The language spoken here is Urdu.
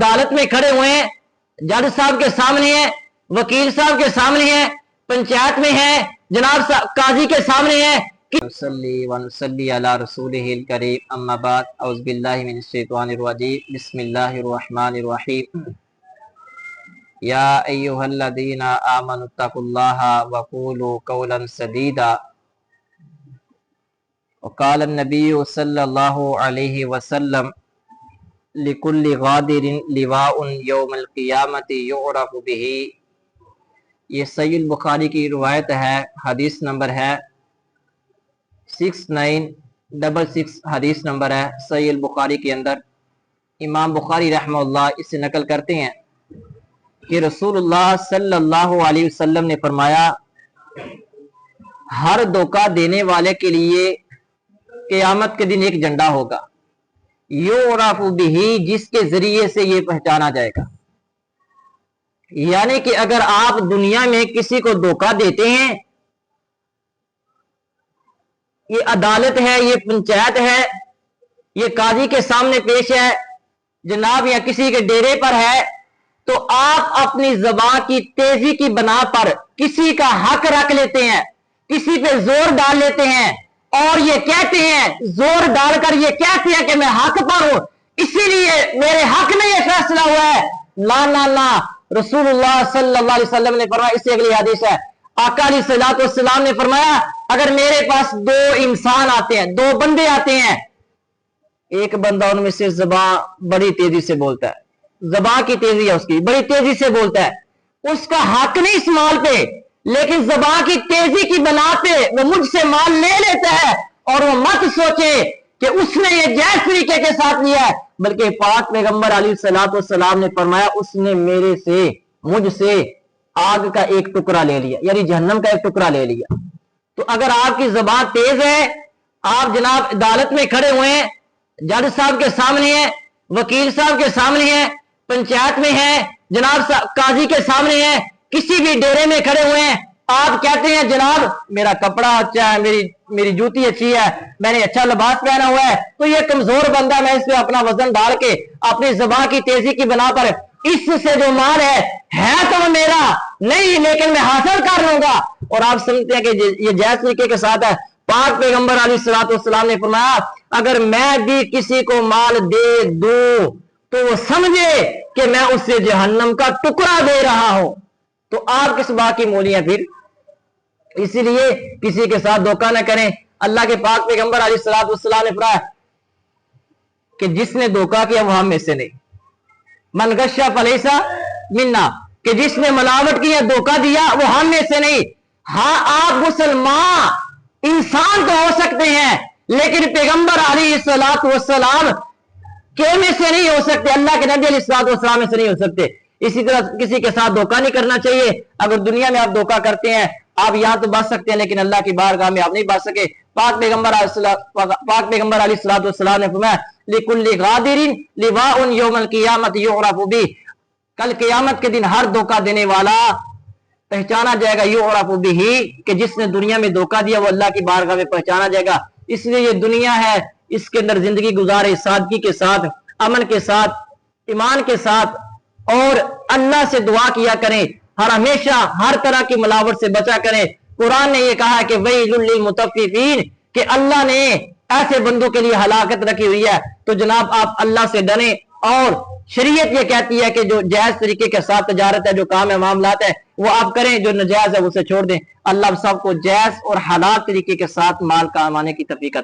عدالت میں کھڑے ہوئے ہیں، جج صاحب کے سامنے ہیں، وکیل صاحب کے سامنے ہیں، پنچایت میں ہیں، جناب قاضی کے سامنے ہیں. صلی ونصلی علی رسولہ الکریم، اما بعد، اعوذ باللہ من الشیطان الرجیم، بسم اللہ الرحمن الرحیم. یا ایہا الذین آمنوا اتقوا اللہ وقولوا قولا سدیدا. وقال النبی صلی اللہ علیہ وسلم لکل غادر لواء یوم القیامت یعرف بہ. یہ صحیح البخاری کی روایت ہے، حدیث نمبر ہے 6966، حدیث نمبر ہے صحیح البخاری کے اندر. امام بخاری رحمہ اللہ اس سے نقل کرتے ہیں کہ رسول اللہ صلی اللہ علیہ وسلم نے فرمایا، ہر دھوکہ دینے والے کے لیے قیامت کے دن ایک جھنڈا ہوگا، یعرف بہ، جس کے ذریعے سے یہ پہچانا جائے گا. یعنی کہ اگر آپ دنیا میں کسی کو دھوکہ دیتے ہیں، یہ عدالت ہے، یہ پنچایت ہے، یہ قاضی کے سامنے پیش ہے جناب، یا کسی کے ڈیرے پر ہے، تو آپ اپنی زبان کی تیزی کی بنا پر کسی کا حق رکھ لیتے ہیں، کسی پہ زور ڈال لیتے ہیں، اور یہ کہتے ہیں، زور ڈال کر یہ کہتے ہیں کہ میں حق پر ہوں، اسی لیے میرے حق میں یہ فیصلہ ہوا ہے. لا لا لا، رسول اللہ صلی اللہ علیہ وسلم نے فرمایا، اس سے اگلی حدیث ہے، آقا علیہ الصلوۃ والسلام نے فرمایا، اگر میرے پاس دو انسان آتے ہیں، دو بندے آتے ہیں، ایک بندہ ان میں سے زبان بڑی تیزی سے بولتا ہے، زبان کی تیزی ہے اس کی، بڑی تیزی سے بولتا ہے، اس کا حق نہیں اس مال پہ، لیکن زبان کی تیزی کی بنا پہ وہ مجھ سے مال لے لیتا ہے، اور وہ مت سوچے کہ اس نے یہ جائز طریقے کے ساتھ لیا ہے، بلکہ پاک پیغمبر علیہ الصلوۃ والسلام نے فرمایا، اس نے مجھ سے آگ کا ایک ٹکڑا لے لیا، یعنی جہنم کا ایک ٹکڑا لے لیا. تو اگر آپ کی زبان تیز ہے، آپ جناب عدالت میں کھڑے ہوئے ہیں، جج صاحب کے سامنے ہیں، وکیل صاحب کے سامنے ہیں، پنچایت میں ہیں، جناب قاضی کے سامنے ہیں، کسی بھی ڈیرے میں کھڑے ہوئے ہیں، آپ کہتے ہیں جناب میرا کپڑا اچھا ہے، میری جوتی اچھی ہے، میں نے اچھا لباس پہنا ہوا ہے، تو یہ کمزور بندہ ہے، میں اس پہ اپنا وزن ڈال کے اپنی زبان کی تیزی کی بنا پر اس سے جو مال ہے تو وہ میرا نہیں، لیکن میں حاصل کر لوں گا. اور آپ سمجھتے ہیں کہ یہ جائز طریقے کے ساتھ ہے. پاک پیغمبر علیہ الصلوۃ والسلام نے فرمایا، اگر میں بھی کسی کو مال دے دوں تو وہ سمجھے کہ میں اس سے جہنم کا ٹکڑا دے رہا ہوں. تو آپ کس بات کی مولیاں پھر؟ اسی لیے کسی کے ساتھ دھوکہ نہ کریں. اللہ کے پاک پیغمبر علیہ الصلوۃ والسلام نے فرمایا کہ جس نے دھوکہ کیا وہ ہم میں سے نہیں، من غش فلیس منا، کہ جس نے ملاوٹ کی یا دھوکہ دیا وہ ہم میں سے نہیں. ہاں آپ مسلمان انسان تو ہو سکتے ہیں، لیکن پیغمبر علیہ الصلوۃ والسلام کے میں سے نہیں ہو سکتے، اللہ کے نبی علیہ الصلوۃ والسلام میں سے نہیں ہو سکتے. اسی طرح کسی کے ساتھ دھوکہ نہیں کرنا چاہیے. اگر دنیا میں آپ دھوکہ کرتے ہیں، آپ یہاں تو بچ سکتے ہیں، لیکن اللہ کی بارگاہ میں آپ نہیں بچ سکے. پاک پیغمبر علیہ الصلوۃ والسلام نے فرمایا، لکل غادر لواء یوم القیامت یعرف بہ، کل قیامت کے دن ہر دھوکہ دینے والا پہچانا جائے گا، یعرف بہ، کہ جس نے دنیا میں دھوکہ دیا وہ اللہ کی بارگاہ میں پہچانا جائے گا. اس لیے یہ دنیا ہے، اس کے اندر زندگی گزارے سادگی کے ساتھ، امن کے ساتھ، ایمان کے ساتھ، اور اللہ سے دعا کیا کریں، ہمیشہ ہر طرح کی ملاوٹ سے بچا کریں. قرآن نے یہ کہا کہ ویل للمطففین، کہ اللہ نے ایسے بندوں کے لیے ہلاکت رکھی ہوئی ہے. تو جناب آپ اللہ سے ڈریں، اور شریعت یہ کہتی ہے کہ جو جائز طریقے کے ساتھ تجارت ہے، جو کام ہے، معاملات ہے، وہ آپ کریں، جو ناجائز ہے اسے چھوڑ دیں. اللہ سب کو جائز اور حلال طریقے کے ساتھ مال کمانے کی توفیق عطا